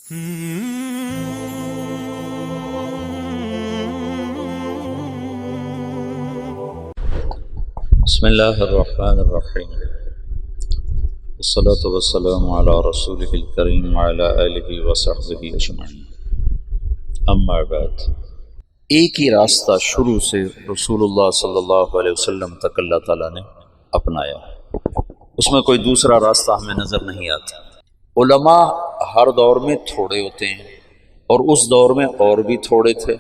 بسم اللہ الرحمن الرحیم والصلاة والسلام علی رسولہ الکریم وعلی آلہ وصحبہ اجمعین، اما بعد۔ ایک ہی راستہ شروع سے رسول اللہ صلی اللہ علیہ وسلم تک اللہ تعالیٰ نے اپنایا، اس میں کوئی دوسرا راستہ ہمیں نظر نہیں آتا۔ علماء ہر دور میں تھوڑے ہوتے ہیں، اور اس دور میں اور بھی تھوڑے تھے،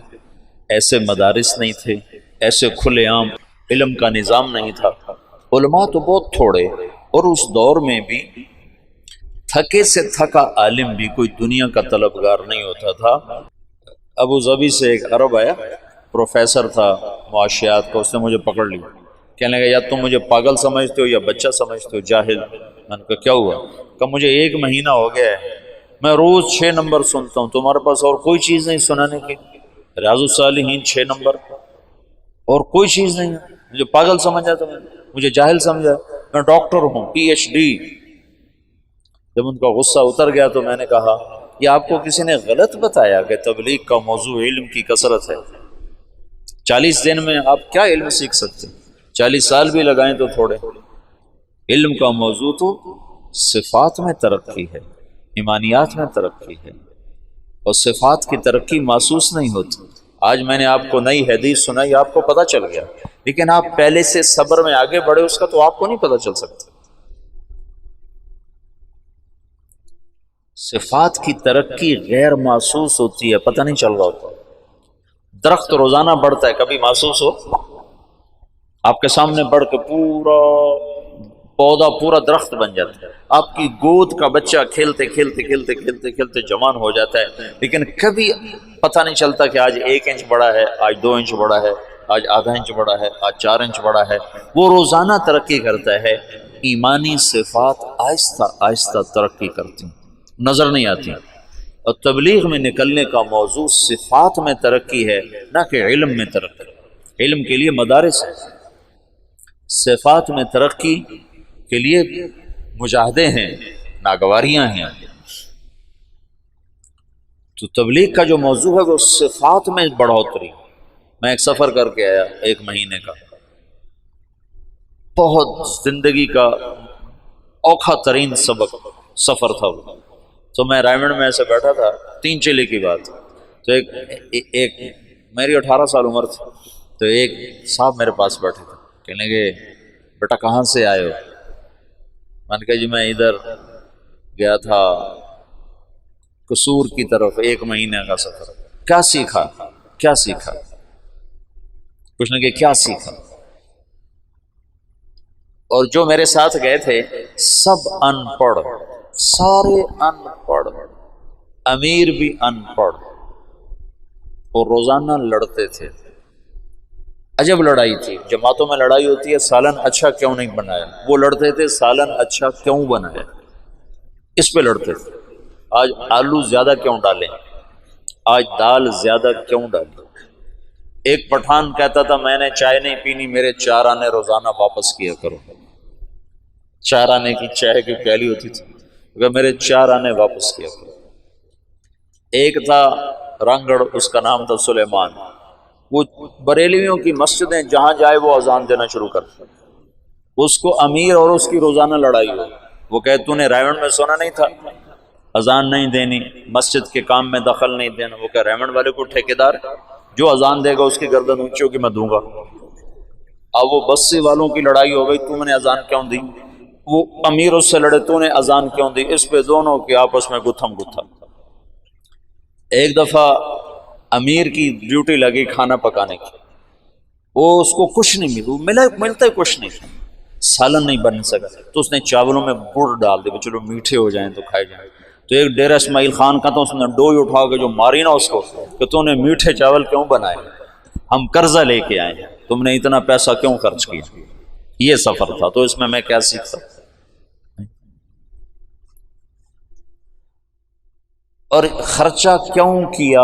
ایسے مدارس نہیں تھے، ایسے کھلے عام علم کا نظام نہیں تھا۔ علماء تو بہت تھوڑے، اور اس دور میں بھی تھکے سے تھکا عالم بھی کوئی دنیا کا طلبگار نہیں ہوتا تھا۔ ابو ظبی سے ایک عرب آیا، پروفیسر تھا معاشیات کا، اس نے مجھے پکڑ لیا، کہنے لگا یا تم مجھے پاگل سمجھتے ہو یا بچہ سمجھتے ہو، جاہل۔ میں نے کہا کیا ہوا؟ کہ مجھے 1 مہینہ ہو گیا ہے، میں روز 6 نمبر سنتا ہوں، تمہارے پاس اور کوئی چیز نہیں سنانے کی؟ ریاض الصالحین 6 نمبر، اور کوئی چیز نہیں ہے؟ مجھے پاگل سمجھا تم نے، مجھے جاہل سمجھا، میں ڈاکٹر ہوں، PhD۔ جب ان کا غصہ اتر گیا تو میں نے کہا یہ آپ کو کسی نے غلط بتایا کہ تبلیغ کا موضوع علم کی کثرت ہے؟ 40 دن میں آپ کیا علم سیکھ سکتے؟ 40 سال بھی لگائیں تو تھوڑے۔ علم کا موضوع تو صفات میں ترقی ہے، ایمانیات میں ترقی ہے، اور صفات کی ترقی محسوس نہیں ہوتی۔ آج میں نے آپ کو نئی حدیث سنائی، آپ کو پتہ چل گیا، لیکن آپ پہلے سے صبر میں آگے بڑھے اس کا تو آپ کو نہیں پتہ چل سکتا۔ صفات کی ترقی غیر محسوس ہوتی ہے، پتہ نہیں چل رہا ہوتا۔ درخت روزانہ بڑھتا ہے، کبھی محسوس ہو؟ آپ کے سامنے بڑھ کے پورا پودا پورا درخت بن جاتا ہے، آپ کی گود کا بچہ کھیلتے کھیلتے کھیلتے کھیلتے کھیلتے جوان ہو جاتا ہے، لیکن کبھی پتہ نہیں چلتا کہ آج 1 انچ بڑا ہے، آج 2 انچ بڑا ہے، آج ½ انچ بڑا ہے، آج 4 انچ بڑا ہے۔ وہ روزانہ ترقی کرتا ہے۔ ایمانی صفات آہستہ آہستہ ترقی کرتی ہیں، نظر نہیں آتی۔ اور تبلیغ میں نکلنے کا موضوع صفات میں ترقی ہے، نہ کہ علم میں ترقی۔ علم کے لیے مدارس ہے، صفات میں ترقی کے لیے مجاہدے ہیں، ناگواریاں ہیں۔ تو تبلیغ کا جو موضوع ہے وہ صفات میں بڑھوتری۔ میں ایک سفر کر کے آیا 1 مہینے کا، بہت زندگی کا اوکھا ترین سفر تھا وہ۔ تو میں رائمنڈ میں ایسے بیٹھا تھا، 3 چلے کی بات، تو ایک میری 18 سال عمر تھی، تو ایک صاحب میرے پاس بیٹھے تھے، کہنے لگے بیٹا کہاں سے آئے ہو؟ میں نے کہا جی میں ادھر گیا تھا قصور کی طرف، 1 مہینے کا سفر۔ کیا سیکھا؟ کیا سیکھا؟ کچھ نے کہ کیا سیکھا؟ اور جو میرے ساتھ گئے تھے سب ان پڑھ، سارے ان پڑھ، امیر بھی ان پڑھ، اور روزانہ لڑتے تھے۔ عجب لڑائی تھی، جماعتوں میں لڑائی ہوتی ہے، سالن اچھا کیوں نہیں بنایا؟ وہ لڑتے تھے سالن اچھا کیوں بنایا، اس پہ لڑتے تھے۔ آج آلو زیادہ کیوں ڈالیں، آج دال زیادہ کیوں ڈالیں۔ ایک پٹھان کہتا تھا میں نے چائے نہیں پینی، میرے 4 آنے روزانہ واپس کیا کرو۔ 4 آنے کی چائے کی پیالی ہوتی تھی، کہ میرے 4 آنے واپس کیا کرو۔ ایک تھا رنگڑ، اس کا نام تھا سلیمان، وہ بریلویوں کی مسجدیں جہاں جائے وہ اذان دینا شروع کرتا، اس کو امیر اور اس کی روزانہ لڑائی ہو۔ وہ کہے تو نے رائمنڈ میں سونا نہیں تھا اذان نہیں دینی، مسجد کے کام میں دخل نہیں دینا؟ وہ کہے رائمنڈ والے کو ٹھیکیدار جو اذان دے گا اس کی گردن اونچی ہوگی میں دوں گا۔ اب وہ بسی والوں کی لڑائی ہو گئی، تو نے اذان کیوں دی؟ وہ امیر اس سے لڑے، تو نے اذان کیوں دی؟ اس پہ دونوں کی آپس میں گتھم گتھا۔ ایک دفعہ امیر کی ڈیوٹی لگی کھانا پکانے کی، وہ اس کو کچھ نہیں ملتا ہی کچھ نہیں، سالن نہیں بن سکا، تو اس نے چاولوں میں گڑ ڈال دیا، چلو میٹھے ہو جائیں تو کھائے جائیں۔ تو ایک ڈیرہ اسماعیل خان کا، تو اس نے ڈوئی اٹھا کے جو ماری نا اس کو کہ تو نے میٹھے چاول کیوں بنائے، ہم قرضہ لے کے آئے ہیں، تم نے اتنا پیسہ کیوں خرچ کیا؟ یہ سفر تھا، تو اس میں کیا سیکھتا؟ اور خرچہ کیوں کیا،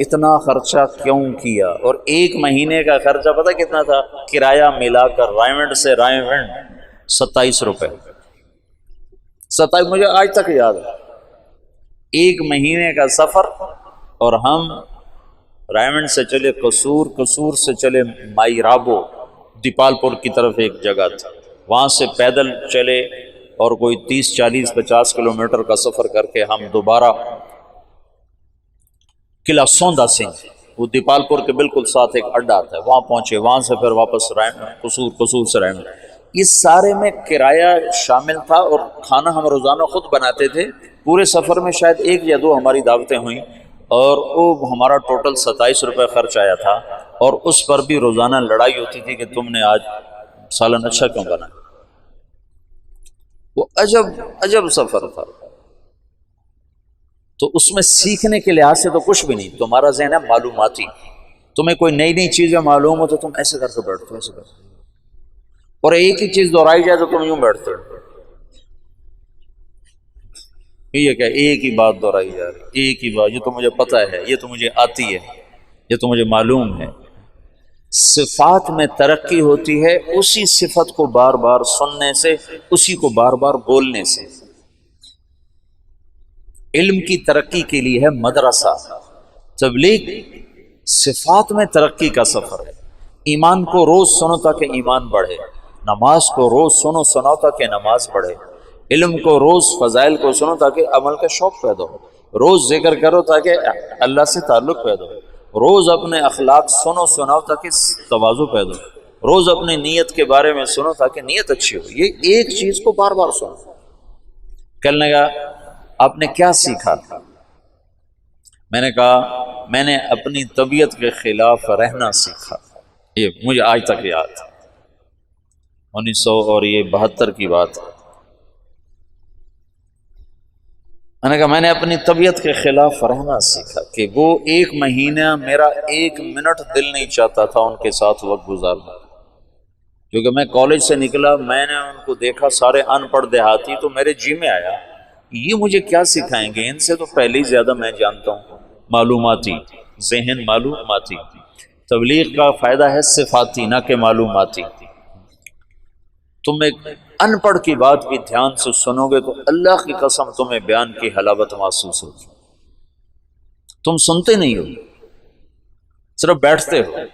اتنا خرچہ کیوں کیا؟ اور 1 مہینے کا خرچہ پتہ کتنا تھا؟ کرایہ ملا کر رائمنڈ سے رائمنڈ 27 روپے، 27 مجھے آج تک یاد ہے۔ 1 مہینے کا سفر، اور ہم رائمنڈ سے چلے قصور، قصور سے چلے مائرابو، دیپال پور کی طرف ایک جگہ تھی، وہاں سے پیدل چلے اور کوئی 30 40 50 کلومیٹر کا سفر کر کے ہم دوبارہ قلعہ سوندا سنگھ، وہ دیپال پور کے بالکل ساتھ ایک اڈا آتا ہے، وہاں پہنچے، وہاں سے پھر واپس قصور، قصور سے رائمنڈ۔ اس سارے میں کرایہ شامل تھا، اور کھانا ہم روزانہ خود بناتے تھے۔ پورے سفر میں شاید 1 یا 2 ہماری دعوتیں ہوئیں، اور وہ ہمارا ٹوٹل 27 روپے خرچ آیا تھا، اور اس پر بھی روزانہ لڑائی ہوتی تھی کہ تم نے آج سالن اچھا کیوں بنا۔ وہ عجب سفر تھا۔ تو اس میں سیکھنے کے لحاظ سے تو کچھ بھی نہیں، تمہارا ذہن ہے معلوماتی، تمہیں کوئی نئی نئی چیزیں معلوم ہو تو تم ایسے کر کے بیٹھتے ہو، ایسے کرتے ہو، اور ایک ہی چیز دہرائی جائے تو تم یوں بیٹھتے ہو، یہ کیا ایک ہی بات دہرائی جا رہی، ایک ہی بات، یہ تو مجھے پتہ ہے، یہ تو مجھے آتی ہے، یہ تو مجھے معلوم ہے۔ صفات میں ترقی ہوتی ہے اسی صفت کو بار بار سننے سے، اسی کو بار بار بولنے سے۔ علم کی ترقی کے لیے ہے مدرسہ، تبلیغ صفات میں ترقی کا سفر ہے۔ ایمان کو روز سنو تاکہ ایمان بڑھے، نماز کو روز سنو سناؤ تاکہ نماز بڑھے، علم کو روز فضائل کو سنو تاکہ عمل کا شوق پیدا ہو، روز ذکر کرو تاکہ اللہ سے تعلق پیدا ہو، روز اپنے اخلاق سنو سناؤ تاکہ تواضع پیدا ہو، روز اپنی نیت کے بارے میں سنو تاکہ نیت اچھی ہو۔ یہ ایک چیز کو بار بار سنو۔ کہنے لگا آپ نے کیا سیکھا؟ میں نے کہا میں نے اپنی طبیعت کے خلاف رہنا سیکھا۔ یہ مجھے آج تک یاد ہے، 1972 کی بات ہے۔ میں نے کہا میں نے اپنی طبیعت کے خلاف رہنا سیکھا کہ وہ 1 مہینہ میرا 1 منٹ دل نہیں چاہتا تھا ان کے ساتھ وقت گزارنا، کیونکہ میں کالج سے نکلا، میں نے ان کو دیکھا سارے ان پڑھ دیہاتی، تو میرے جی میں آیا یہ مجھے کیا سکھائیں گے، ان سے تو پہلے ہی زیادہ میں جانتا ہوں، معلوماتی ذہن، معلوماتی۔ تبلیغ کا فائدہ ہے صفاتی نہ کہ معلوماتی۔ تم ایک ان پڑھ کی بات بھی دھیان سے سنو گے تو اللہ کی قسم تمہیں بیان کی حلاوت محسوس ہوگی۔ تم سنتے نہیں ہو، صرف بیٹھتے ہو۔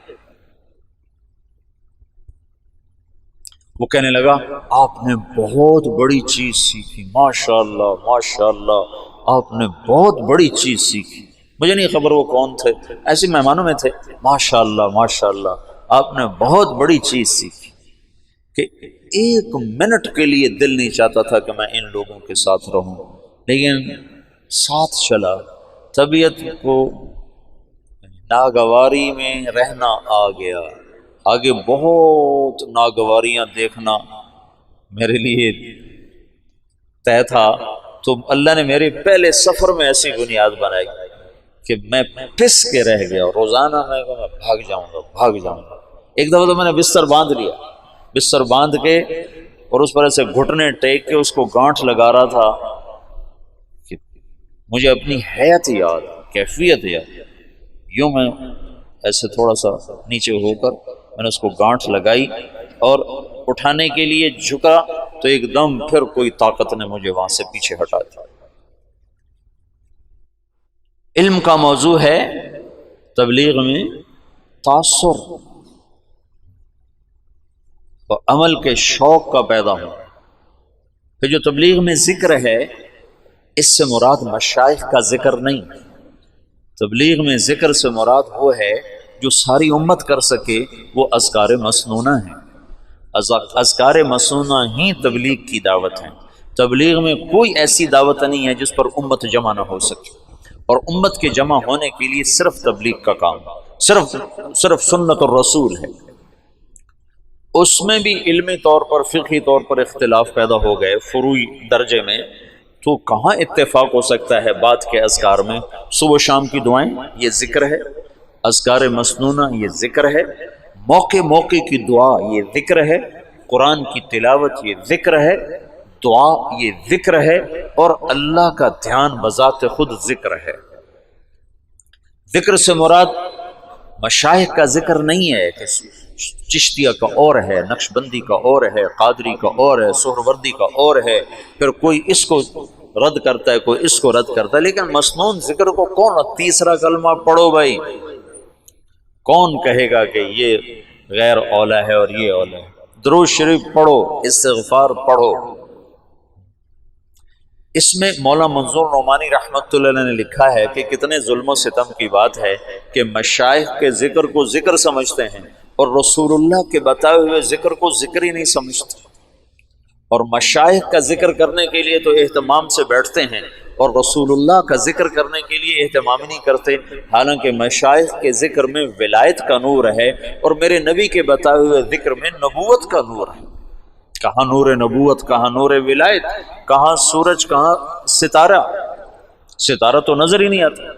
وہ کہنے لگا آپ نے بہت بڑی چیز سیکھی، ماشاءاللہ ماشاءاللہ، آپ نے بہت بڑی چیز سیکھی۔ مجھے نہیں خبر وہ کون تھے، ایسے مہمانوں میں تھے۔ ماشاءاللہ ماشاءاللہ، آپ نے بہت بڑی چیز سیکھی، کہ 1 منٹ کے لیے دل نہیں چاہتا تھا کہ میں ان لوگوں کے ساتھ رہوں، لیکن ساتھ چلا۔ طبیعت کو ناگواری میں رہنا آ گیا، آگے بہت ناگواریاں دیکھنا میرے لیے طے تھا، تو اللہ نے میرے پہلے سفر میں ایسی بنیاد بنائی کہ میں پس کے رہ گیا، روزانہ میں بھاگ جاؤں گا۔ ایک دفعہ تو میں نے بستر باندھ لیا، بستر باندھ کے اور اس پر ایسے گھٹنے ٹیک کے اس کو گانٹھ لگا رہا تھا کہ مجھے اپنی حیت یاد، کیفیت یاد، یوں میں ایسے تھوڑا سا نیچے ہو کر میں نے اس کو گانٹھ لگائی اور اٹھانے کے لیے جھکا تو ایک دم پھر کوئی طاقت نے مجھے وہاں سے پیچھے ہٹا دیا۔ علم کا موضوع ہے تبلیغ میں تاثر اور عمل کے شوق کا پیدا ہونا۔ پھر جو تبلیغ میں ذکر ہے اس سے مراد مشائخ کا ذکر نہیں، تبلیغ میں ذکر سے مراد وہ ہے جو ساری امت کر سکے، وہ اذکار مسنونہ ہیں۔ اذکار مسنونہ ہی تبلیغ کی دعوت ہیں۔ تبلیغ میں کوئی ایسی دعوت نہیں ہے جس پر امت جمع نہ ہو سکے، اور امت کے جمع ہونے کے لیے صرف تبلیغ کا کام، صرف سنت الرسول ہے۔ اس میں بھی علمی طور پر، فقہی طور پر اختلاف پیدا ہو گئے فروعی درجے میں، تو کہاں اتفاق ہو سکتا ہے بات کے اذکار میں؟ صبح شام کی دعائیں یہ ذکر ہے، اذکار مسنونہ یہ ذکر ہے، موقع موقع کی دعا یہ ذکر ہے، قرآن کی تلاوت یہ ذکر ہے، دعا یہ ذکر ہے، اور اللہ کا دھیان بذات خود ذکر ہے۔ ذکر سے مراد مشائخ کا ذکر نہیں ہے کہ چشتیہ کا اور ہے، نقش بندی کا اور ہے، قادری کا اور ہے، سہروردی کا اور ہے، پھر کوئی اس کو رد کرتا ہے، کوئی اس کو رد کرتا ہے، لیکن مسنون ذکر کو کون تیسرا کلمہ پڑھو بھائی، کون کہے گا کہ یہ غیر اولا ہے اور یہ اولا ہے؟ درود شریف پڑھو، استغفار پڑھو۔ اس میں مولانا منظور نعمانی رحمۃ اللہ علیہ نے لکھا ہے کہ کتنے ظلم و ستم کی بات ہے کہ مشائخ کے ذکر کو ذکر سمجھتے ہیں اور رسول اللہ کے بتائے ہوئے ذکر کو ذکر ہی نہیں سمجھتے، اور مشائخ کا ذکر کرنے کے لیے تو اہتمام سے بیٹھتے ہیں اور رسول اللہ کا ذکر کرنے کے لیے اہتمام ہی نہیں کرتے، حالانکہ مشائخ کے ذکر میں ولایت کا نور ہے اور میرے نبی کے بتائے ہوئے ذکر میں نبوت کا نور ہے۔ کہاں نور نبوت، کہاں نور ولایت، کہاں سورج، کہاں ستارہ؟ ستارہ تو نظر ہی نہیں آتا۔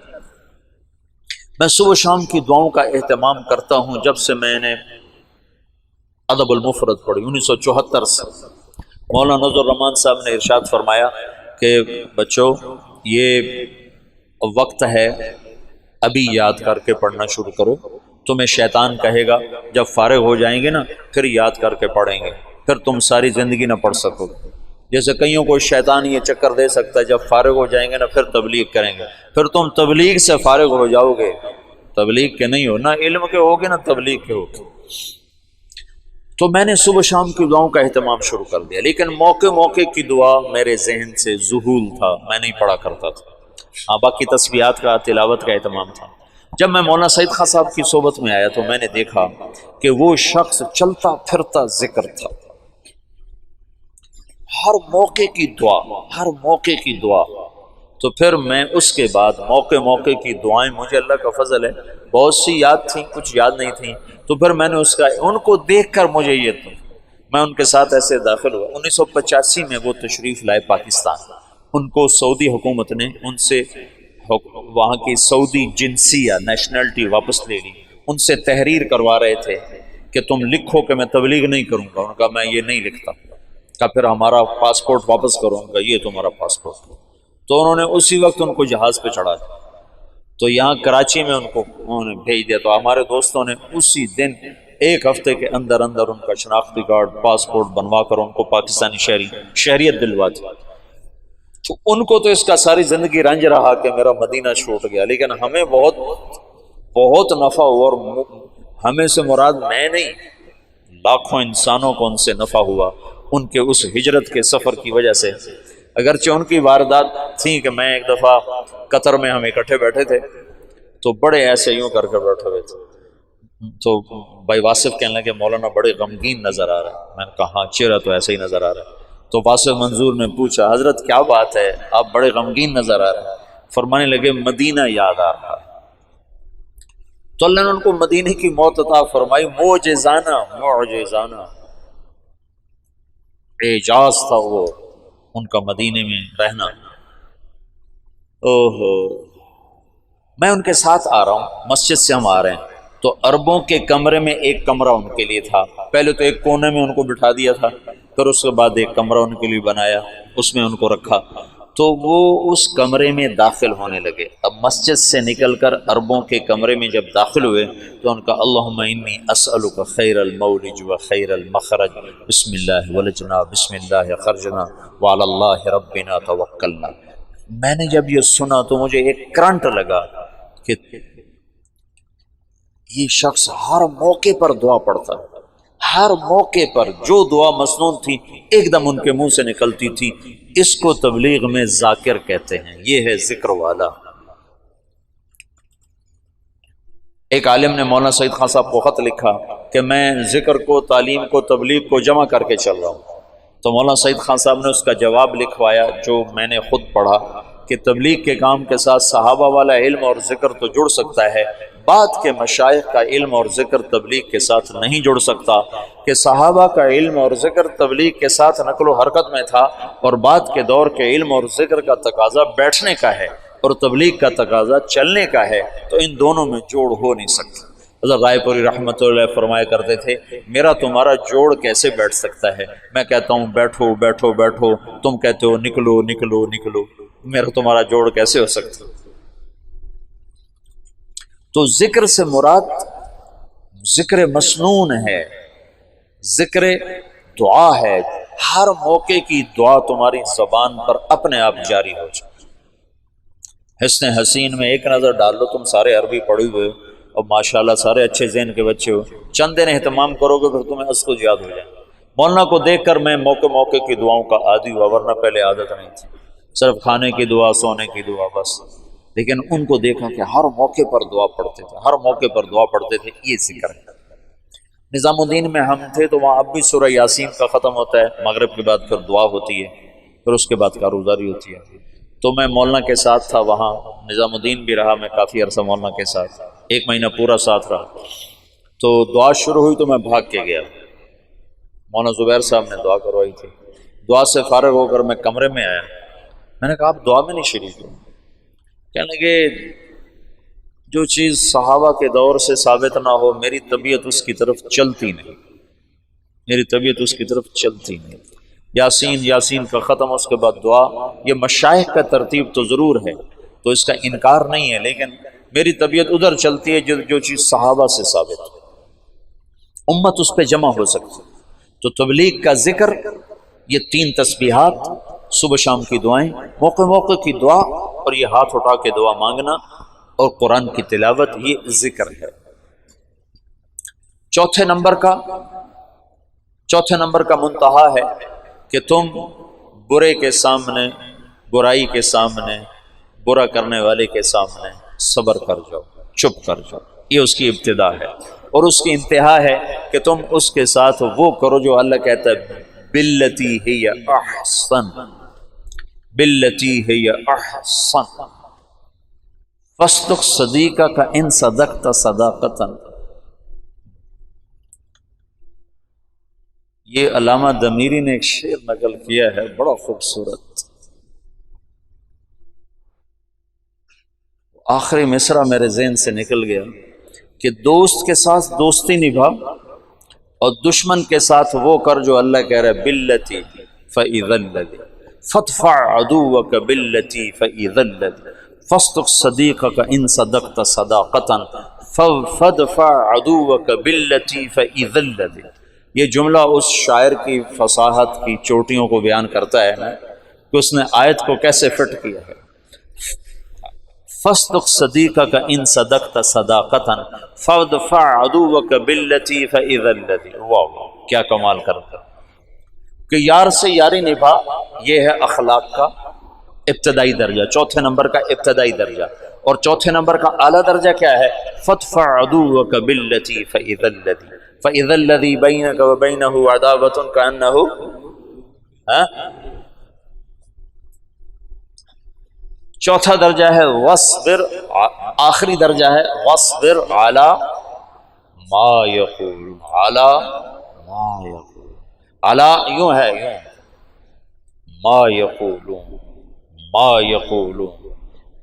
میں صبح شام کی دعاؤں کا اہتمام کرتا ہوں جب سے میں نے ادب المفرد پڑھی 1974 سے۔ مولانا نذر الرحمان صاحب نے ارشاد فرمایا کہ بچوں یہ وقت ہے، ابھی یاد کر کے پڑھنا شروع کرو، تمہیں شیطان کہے گا جب فارغ ہو جائیں گے نا پھر یاد کر کے پڑھیں گے، پھر تم ساری زندگی نہ پڑھ سکو گے۔ جیسے کئیوں کو شیطان یہ چکر دے سکتا ہے جب فارغ ہو جائیں گے نا پھر تبلیغ کریں گے، پھر تم تبلیغ سے فارغ ہو جاؤ گے، تبلیغ کے نہیں ہو، نہ علم کے ہوگے نہ تبلیغ کے ہوگے۔ تو میں نے صبح شام کی دعاؤں کا اہتمام شروع کر دیا، لیکن موقع موقع کی دعا میرے ذہن سے ذہول تھا، میں نہیں پڑھا کرتا تھا۔ ہاں باقی تسبیحات کا تلاوت کا اہتمام تھا۔ جب میں مولانا سعید خان صاحب کی صحبت میں آیا تو میں نے دیکھا کہ وہ شخص چلتا پھرتا ذکر تھا، ہر موقع کی دعا، ہر موقع کی دعا۔ تو پھر میں اس کے بعد موقع موقع کی دعائیں، مجھے اللہ کا فضل ہے بہت سی یاد تھیں، کچھ یاد نہیں تھیں، تو پھر میں نے اس کا ان کو دیکھ کر مجھے یہ تو میں ان کے ساتھ ایسے داخل ہوا۔ 1985 میں وہ تشریف لائے پاکستان، ان کو سعودی حکومت نے ان سے وہاں کی سعودی جنسیہ نیشنلٹی واپس لے لی، ان سے تحریر کروا رہے تھے کہ تم لکھو کہ میں تبلیغ نہیں کروں گا۔ ان کا میں یہ نہیں لکھتا، کہ پھر ہمارا پاسپورٹ واپس کرو، ان کا یہ تمہارا پاسپورٹ۔ تو انہوں نے اسی وقت ان کو جہاز پہ چڑھا دیا، تو یہاں کراچی میں انہوں نے بھیج دیا۔ تو ہمارے دوستوں نے اسی دن ایک ہفتے کے اندر اندر ان کا شناختی کارڈ، پاسپورٹ بنوا کر ان کو پاکستانی شہریت دلوا دی۔ تو ان کو تو اس کا ساری زندگی رنج رہا کہ میرا مدینہ چھوٹ گیا، لیکن ہمیں بہت بہت نفع ہوا، اور ہمیں سے مراد میں نہیں، لاکھوں انسانوں کو ان سے نفع ہوا ان کے اس ہجرت کے سفر کی وجہ سے۔ اگرچہ ان کی واردات تھی کہ میں ایک دفعہ قطر میں ہم اکٹھے بیٹھے تھے تو بڑے ایسے یوں کر کے بیٹھے ہوئے تھے، تو بھائی واصف کہنے لگے مولانا بڑے غمگین نظر آ رہا ہے۔ میں نے کہا ہاں چہرہ تو ایسے ہی نظر آ رہا ہے۔ تو واصف منظور نے پوچھا حضرت کیا بات ہے، آپ بڑے غمگین نظر آ رہے ہیں؟ فرمانے لگے مدینہ یاد آ رہا ہے۔ تو اللہ نے ان کو مدینے کی موت عطا فرمائی، معجزانہ معجزانہ اعجاز تھا وہ ان کا مدینے میں رہنا۔ اوہو، میں ان کے ساتھ آ رہا ہوں، مسجد سے ہم آ رہے ہیں تو عربوں کے کمرے میں ایک کمرہ ان کے لیے تھا۔ پہلے تو ایک کونے میں ان کو بٹھا دیا تھا، پھر اس کے بعد ایک کمرہ ان کے لیے بنایا، اس میں ان کو رکھا۔ تو وہ اس کمرے میں داخل ہونے لگے۔ اب مسجد سے نکل کر عربوں کے کمرے میں جب داخل ہوئے تو ان کا اللہم انی اسألک خیر المولج و خیر المخرج، بسم اللہ ولجنا بسم اللہ خرجنا وعلی اللہ ربنا توکلنا۔ میں نے جب یہ سنا تو مجھے ایک کرنٹ لگا کہ یہ شخص ہر موقع پر دعا پڑھتا، ہر موقع پر جو دعا مسنون تھی ایک دم ان کے منہ سے نکلتی تھی۔ اس کو تبلیغ میں ذاکر کہتے ہیں، یہ ہے ذکر والا۔ ایک عالم نے مولانا سعید خان صاحب کو خط لکھا کہ میں ذکر کو، تعلیم کو، تبلیغ کو جمع کر کے چل رہا ہوں۔ تو مولانا سعید خان صاحب نے اس کا جواب لکھوایا جو میں نے خود پڑھا کہ تبلیغ کے کام کے ساتھ صحابہ والا علم اور ذکر تو جڑ سکتا ہے، بعد کے مشائخ کا علم اور ذکر تبلیغ کے ساتھ نہیں جڑ سکتا، کہ صحابہ کا علم اور ذکر تبلیغ کے ساتھ نقل و حرکت میں تھا، اور بعد کے دور کے علم اور ذکر کا تقاضا بیٹھنے کا ہے اور تبلیغ کا تقاضا چلنے کا ہے، تو ان دونوں میں جوڑ ہو نہیں سکتا۔ حضرت رائے پوری رحمۃ اللہ فرمایا کرتے تھے میرا تمہارا جوڑ کیسے بیٹھ سکتا ہے؟ میں کہتا ہوں بیٹھو بیٹھو بیٹھو، تم کہتے ہو نکلو نکلو نکلو، میرا تمہارا جوڑ کیسے ہو سکتا؟ تو ذکر سے مراد ذکر مسنون ہے، ذکر دعا ہے، ہر موقع کی دعا تمہاری زبان پر اپنے آپ جاری ہو جائے۔ حسن حسین میں ایک نظر ڈال لو، تم سارے عربی پڑھے ہوئے ہو اور ماشاءاللہ سارے اچھے ذہن کے بچے ہو، چند دن اہتمام کرو گے پھر تمہیں اس کو یاد ہو جائے۔ مولانا کو دیکھ کر میں موقع موقع کی دعاؤں کا عادی ہوا، ورنہ پہلے عادت نہیں تھی، صرف کھانے کی دعا، سونے کی دعا بس۔ لیکن ان کو دیکھا کہ ہر موقع پر دعا پڑھتے تھے، ہر موقع پر دعا پڑھتے تھے، یہ ذکر ہے۔ نظام الدین میں ہم تھے تو وہاں اب بھی سورہ یاسین کا ختم ہوتا ہے، مغرب کے بعد پھر دعا ہوتی ہے، پھر اس کے بعد کاروزاری ہوتی ہے۔ تو میں مولانا کے ساتھ تھا وہاں، نظام الدین بھی رہا، میں کافی عرصہ مولانا کے ساتھ، 1 مہینہ پورا ساتھ رہا۔ تو دعا شروع ہوئی تو میں بھاگ کے گیا، مولانا زبیر صاحب نے دعا کروائی تھی۔ دعا سے فارغ ہو کر میں کمرے میں آیا، میں نے کہا آپ دعا میں نہیں شریک ہو؟ کہنے لگے جو چیز صحابہ کے دور سے ثابت نہ ہو میری طبیعت اس کی طرف چلتی نہیں، میری طبیعت اس کی طرف چلتی نہیں۔ یاسین کا ختم، اس کے بعد دعا، یہ مشائخ کا ترتیب تو ضرور ہے تو اس کا انکار نہیں ہے، لیکن میری طبیعت ادھر چلتی ہے جو چیز صحابہ سے ثابت ہے، امت اس پہ جمع ہو سکتی۔ تو تبلیغ کا ذکر، یہ 3 تسبیحات، صبح شام کی دعائیں، موقع موقع کی دعا، اور یہ ہاتھ اٹھا کے دعا مانگنا، اور قرآن کی تلاوت، یہ ذکر ہے۔ چوتھے نمبر کا منتہا ہے کہ تم برے کے سامنے، برائی کے سامنے، برا کرنے والے کے سامنے صبر کر جاؤ، چپ کر جاؤ، یہ اس کی ابتدا ہے۔ اور اس کی انتہا ہے کہ تم اس کے ساتھ وہ کرو جو اللہ کہتا ہے باللتی ہی احسن، باللتی ہی احسن، فاصدق صدیقک ان صدقت صداقتا۔ یہ علامہ دمیری نے ایک شعر نقل کیا ہے، بڑا خوبصورت، آخری مصرع میرے ذہن سے نکل گیا کہ دوست کے ساتھ دوستی نبھا اور دشمن کے ساتھ وہ کر جو اللہ کہہ رہا ہے باللتی فإذا الذی فادفع عدوک باللتی فإذا الذی فاصدق صدیقک ان صدقت صداقتا فادفع عدوک باللتی فإذا الذی۔ یہ جملہ اس شاعر کی فصاحت کی چوٹیوں کو بیان کرتا ہے نا کہ اس نے آیت کو کیسے فٹ کیا ہے۔ فاصدق صدیقک ان صدقت صداقتا فادفع عدوک باللتی فإذا الذی۔ واہ، کیا کمال کرتا کہ یار سے یاری نبھا، یہ ہے اخلاق کا ابتدائی درجہ، چوتھے نمبر کا ابتدائی درجہ۔ اور چوتھے نمبر کا اعلیٰ درجہ کیا ہے؟ فادفع عدوک باللتی فإذا الذی، فإذا الذی بینک وبینہ عداوۃ کأنہ، چوتھا درجہ ہے وصبر، آخری درجہ ہے وصبر علی ما یقول، علی ما یقول، علی یوں ہے، یوں ما یقولون، ما یقولون،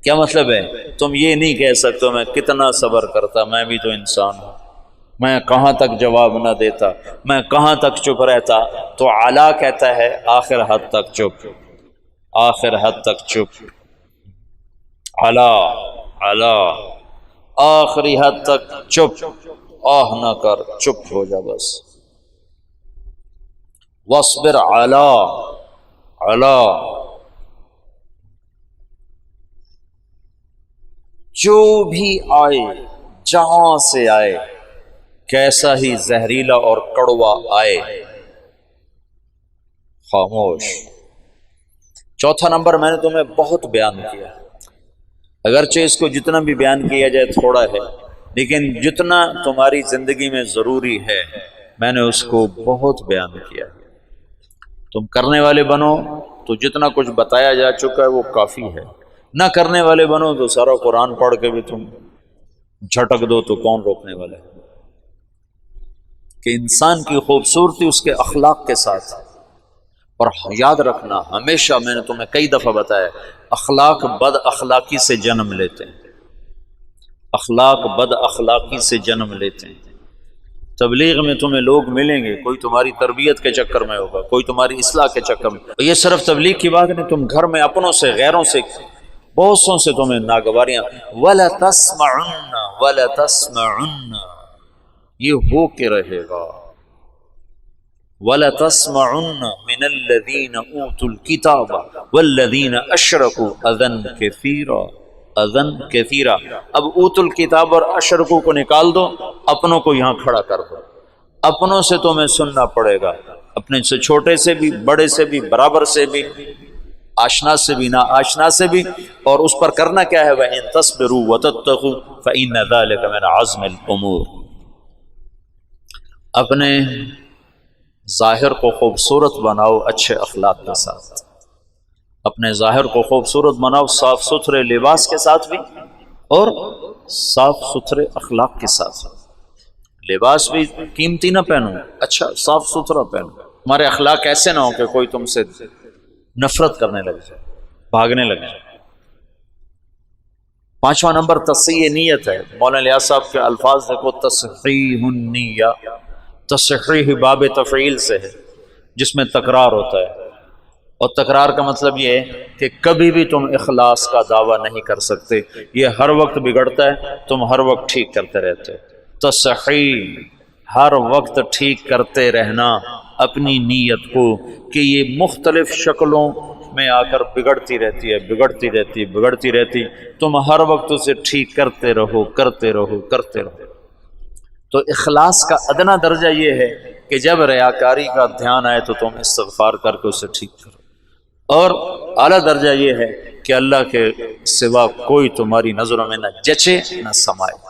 کیا مطلب ہے؟ تم یہ نہیں کہہ سکتے میں کتنا صبر کرتا، میں بھی تو انسان ہوں، میں کہاں تک جواب نہ دیتا، میں کہاں تک چپ رہتا۔ تو علی کہتا ہے آخر حد تک چپ، آخر حد تک چپ، علی آخری حد تک چپ، آہ نہ کر، چپ ہو جا بس۔ وصبر علی، جو بھی آئے، جہاں سے آئے، کیسا ہی زہریلا اور کڑوا آئے، خاموش۔ چوتھا نمبر میں نے تمہیں بہت بیان کیا، اگرچہ اس کو جتنا بھی بیان کیا جائے تھوڑا ہے، لیکن جتنا تمہاری زندگی میں ضروری ہے میں نے اس کو بہت بیان کیا۔ تم کرنے والے بنو تو جتنا کچھ بتایا جا چکا ہے وہ کافی ہے، نہ کرنے والے بنو تو سارا قرآن پڑھ کے بھی تم جھٹک دو تو کون روکنے والے؟ کہ انسان کی خوبصورتی اس کے اخلاق کے ساتھ۔ اور یاد رکھنا، ہمیشہ میں نے تمہیں کئی دفعہ بتایا، اخلاق بد اخلاقی سے جنم لیتے ہیں، اخلاق بد اخلاقی سے جنم لیتے ہیں۔ تبلیغ میں تمہیں لوگ ملیں گے، کوئی تمہاری تربیت کے چکر میں ہوگا، کوئی تمہاری اصلاح کے چکر میں۔ یہ صرف تبلیغ کی بات نہیں، تم گھر میں اپنوں سے، غیروں سے، بہت سوں سے تمہیں ناگواریاں، وَلَتَسْمَعُنَّ وَلَتَسْمَعُنَّ، یہ ہو کے رہے گا، وَلَتَسْمَعُنَّ مِنَ الَّذِينَ أُوتُوا الْكِتَابَ وَالَّذِينَ أَشْرَكُوا أَذًى كَثِيرًا اذن کثیرا۔ اب اوت الکتاب اور اشرکو کو نکال دو، اپنوں کو یہاں کھڑا کر دو۔ اپنوں سے تمہیں سننا پڑے گا، اپنے سے چھوٹے سے بھی، بڑے سے بھی، برابر سے بھی، آشنا سے بھی، نا آشنا سے بھی۔ اور اس پر کرنا کیا ہے؟ وَإِن تَصْبِرُوا وَتَتَّقُوا فَإِنَّ ذَلِكَ مِنْ عَزْمِ الْأُمُورِ۔ اپنے ظاہر کو خوبصورت بناؤ اچھے اخلاق کے ساتھ، اپنے ظاہر کو خوبصورت بناؤ صاف ستھرے لباس کے ساتھ بھی اور صاف ستھرے اخلاق کے ساتھ۔ لباس بھی قیمتی نہ پہنو، اچھا صاف ستھرا پہنو، ہمارے اخلاق ایسے نہ ہو کہ کوئی تم سے نفرت کرنے لگ جائے، بھاگنے لگ جائے۔ پانچواں نمبر تصحیح نیت ہے۔ مولانا الیاس صاحب کے الفاظ دیکھو، تصحیح النیہ، تصحیح باب تفعیل سے ہے جس میں تکرار ہوتا ہے، اور تکرار کا مطلب یہ ہے کہ کبھی بھی تم اخلاص کا دعویٰ نہیں کر سکتے، یہ ہر وقت بگڑتا ہے، تم ہر وقت ٹھیک کرتے رہتے ہو۔ تصحیح، ہر وقت ٹھیک کرتے رہنا اپنی نیت کو، کہ یہ مختلف شکلوں میں آ کر بگڑتی رہتی ہے، بگڑتی رہتی ہے، بگڑتی رہتی، تم ہر وقت اسے ٹھیک کرتے رہو، کرتے رہو، کرتے رہو۔ تو اخلاص کا ادنا درجہ یہ ہے کہ جب ریاکاری کا دھیان آئے تو تم استغفار کر کے اسے ٹھیک کرو، اور اعلیٰ درجہ یہ ہے کہ اللہ کے سوا کوئی تمہاری نظروں میں نہ جچے نہ سمائے۔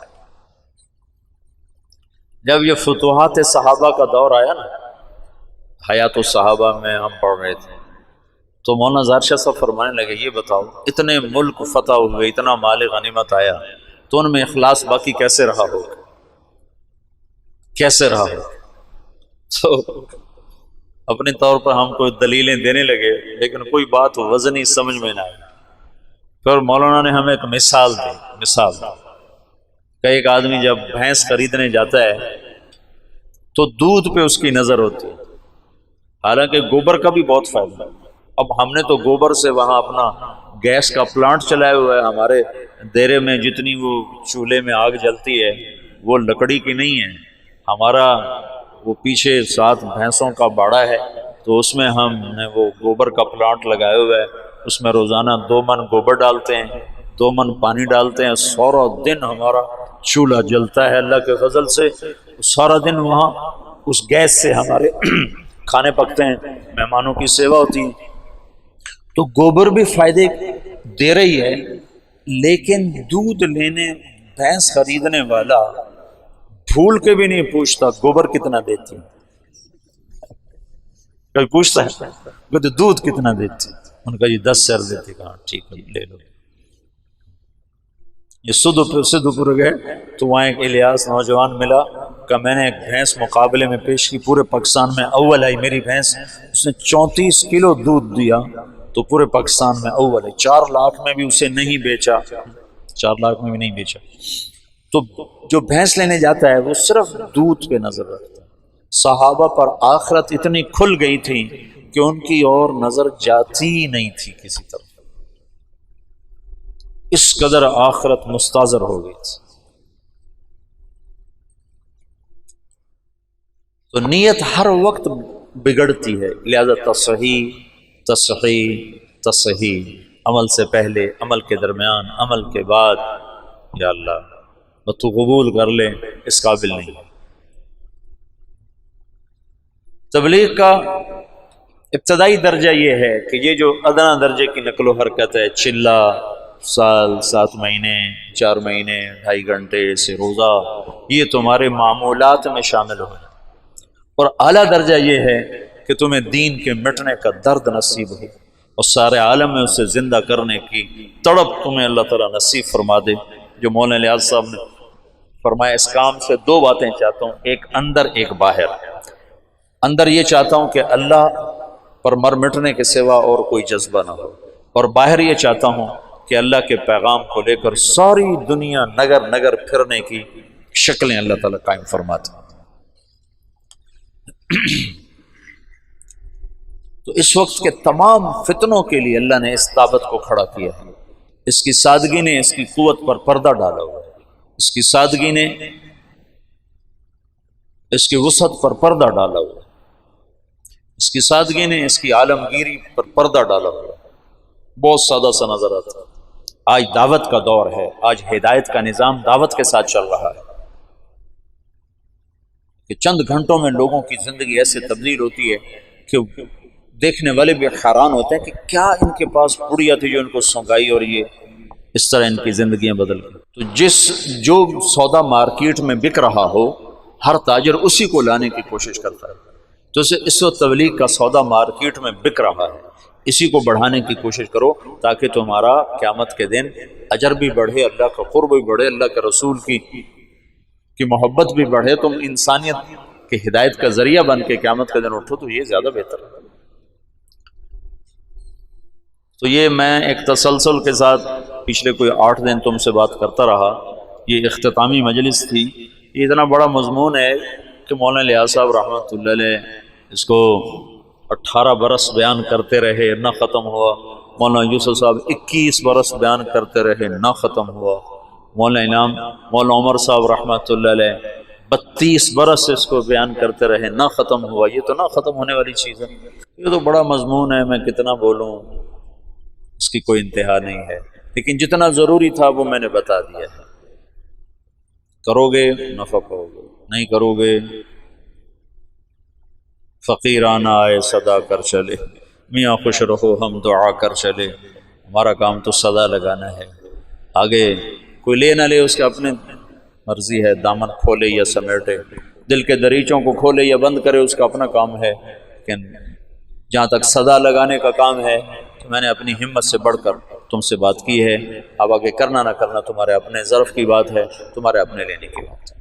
جب یہ فتوحات صحابہ کا دور آیا نا، حیات الصحابہ میں ہم پڑھ رہے تھے، تو مولانا ظاہر شاہ صاحب فرمانے لگے، یہ بتاؤ اتنے ملک فتح ہوئے، اتنا مال غنیمت آیا، تو ان میں اخلاص باقی کیسے رہا ہوگا؟ کیسے رہا ہوگا؟ تو اپنے طور پر ہم کوئی دلیلیں دینے لگے، لیکن کوئی بات وزنی سمجھ میں نہ آئی۔ پھر مولانا نے ہمیں ایک مثال دی، مثال کہ ایک آدمی جب بھینس خریدنے جاتا ہے تو دودھ پہ اس کی نظر ہوتی ہے، حالانکہ گوبر کا بھی بہت فائدہ ہے۔ اب ہم نے تو گوبر سے وہاں اپنا گیس کا پلانٹ چلایا ہوا ہے، ہمارے دیرے میں جتنی وہ چولہے میں آگ جلتی ہے وہ لکڑی کی نہیں ہے، ہمارا وہ پیچھے 7 بھینسوں کا باڑا ہے، تو اس میں ہم نے وہ گوبر کا پلانٹ لگایا ہوا ہے، اس میں روزانہ 2 من گوبر ڈالتے ہیں، 2 من پانی ڈالتے ہیں، سارا دن ہمارا چولہا جلتا ہے اللہ کے فضل سے، سارا دن وہاں اس گیس سے ہمارے کھانے پکتے ہیں، مہمانوں کی سیوا ہوتی ہے۔ تو گوبر بھی فائدے دے رہی ہے، لیکن دودھ لینے بھینس خریدنے والا بھول کے بھی نہیں پوچھتا گوبر کتنا دیتی، کوئی پوچھتا ہے کہ دودھ کتنا دیتی؟ ان کا 10 سیر دیتی، کہاں ٹھیک ہے لے لو۔ یہ سدھ پور گئے تو وہاں ایک الیاس نوجوان ملا کہ میں نے ایک بھینس مقابلے میں پیش کی، پورے پاکستان میں اول آئی میری بھینس، اس نے 34 کلو دودھ دیا، تو پورے پاکستان میں اول ہے، 4 لاکھ میں بھی اسے نہیں بیچا، 4 لاکھ میں بھی نہیں بیچا۔ تو جو بھینس لینے جاتا ہے وہ صرف دودھ پہ نظر رکھتا ہے۔ صحابہ پر آخرت اتنی کھل گئی تھی کہ ان کی اور نظر جاتی ہی نہیں تھی کسی طرف، اس قدر آخرت مستحضر ہو گئی تھی۔ تو نیت ہر وقت بگڑتی ہے، لہذا تصحیح تصحیح تصحیح، عمل سے پہلے، عمل کے درمیان، عمل کے بعد، یا اللہ تو قبول کر لے، اس قابل نہیں۔ تبلیغ کا ابتدائی درجہ یہ ہے کہ یہ جو ادنا درجے کی نقل و حرکت ہے، چلہ، سال، 7 مہینے، 4 مہینے، 2.5 گھنٹے سے روزہ، یہ تمہارے معمولات میں شامل ہو، اور اعلیٰ درجہ یہ ہے کہ تمہیں دین کے مٹنے کا درد نصیب ہو، اور سارے عالم میں اسے زندہ کرنے کی تڑپ تمہیں اللہ تعالیٰ نصیب فرما دے۔ جو مولانا الیاس صاحب نے فرمایا، اس کام سے 2 باتیں چاہتا ہوں، ایک اندر ایک باہر۔ اندر یہ چاہتا ہوں کہ اللہ پر مر مٹنے کے سوا اور کوئی جذبہ نہ ہو، اور باہر یہ چاہتا ہوں کہ اللہ کے پیغام کو لے کر ساری دنیا نگر نگر پھرنے کی شکلیں اللہ تعالیٰ قائم فرماتے ہیں۔ تو اس وقت کے تمام فتنوں کے لیے اللہ نے اس دعوت کو کھڑا کیا ہے، اس کی سادگی نے اس کی قوت پر پردہ ڈالا ہوا ہے، اس کی سادگی نے اس کی وسعت پر پردہ ڈالا ہوا ہے۔ اس کی سادگی نے اس کی عالمگیری پر پردہ ڈالا ہوا، بہت سادہ سا نظر آتا ہے۔ آج دعوت کا دور ہے، آج ہدایت کا نظام دعوت کے ساتھ چل رہا ہے کہ چند گھنٹوں میں لوگوں کی زندگی ایسے تبدیل ہوتی ہے کہ دیکھنے والے بھی حیران ہوتے ہیں کہ کیا ان کے پاس پڑیا تھی جو ان کو سونگائی اور یہ اس طرح ان کی زندگیاں بدل گئی۔ تو جو سودا مارکیٹ میں بک رہا ہو، ہر تاجر اسی کو لانے کی کوشش کرتا ہے۔ تو اس وقت تبلیغ کا سودا مارکیٹ میں بک رہا ہے، اسی کو بڑھانے کی کوشش کرو تاکہ تمہارا قیامت کے دن اجر بھی بڑھے، اللہ کا قرب بھی بڑھے، اللہ کے رسول کی محبت بھی بڑھے، تم انسانیت کی ہدایت کا ذریعہ بن کے قیامت کے دن اٹھو، تو یہ زیادہ بہتر ہے۔ تو یہ میں ایک تسلسل کے ساتھ پچھلے کوئی 8 دن تم سے بات کرتا رہا، یہ اختتامی مجلس تھی۔ یہ اتنا بڑا مضمون ہے کہ مولانا لیاس صاحب رحمۃ اللہ علیہ اس کو 18 برس بیان کرتے رہے، نہ ختم ہوا۔ مولانا یوسف صاحب 21 برس بیان کرتے رہے، نہ ختم ہوا۔ مولانا عمر صاحب رحمۃ اللہ علیہ 32 برس اس کو بیان کرتے رہے، نہ ختم ہوا۔ یہ تو نہ ختم ہونے والی چیز ہے، یہ تو بڑا مضمون ہے، میں کتنا بولوں، اس کی کوئی انتہا نہیں ہے، لیکن جتنا ضروری تھا وہ میں نے بتا دیا ہے۔ کرو گے نفع پاؤ گے، نہیں کرو گے فقیرانہ آئے صدا کر چلے، میاں خوش رہو ہم دعا کر چلے۔ ہمارا کام تو صدا لگانا ہے، آگے کوئی لے نہ لے اس کا اپنے مرضی ہے، دامن کھولے یا سمیٹے، دل کے دریچوں کو کھولے یا بند کرے، اس کا اپنا کام ہے۔ لیکن جہاں تک صدا لگانے کا کام ہے تو میں نے اپنی ہمت سے بڑھ کر تم سے بات کی ہے۔ اب آگے کرنا نہ کرنا تمہارے اپنے ظرف کی بات ہے، تمہارے اپنے لینے کی بات ہے۔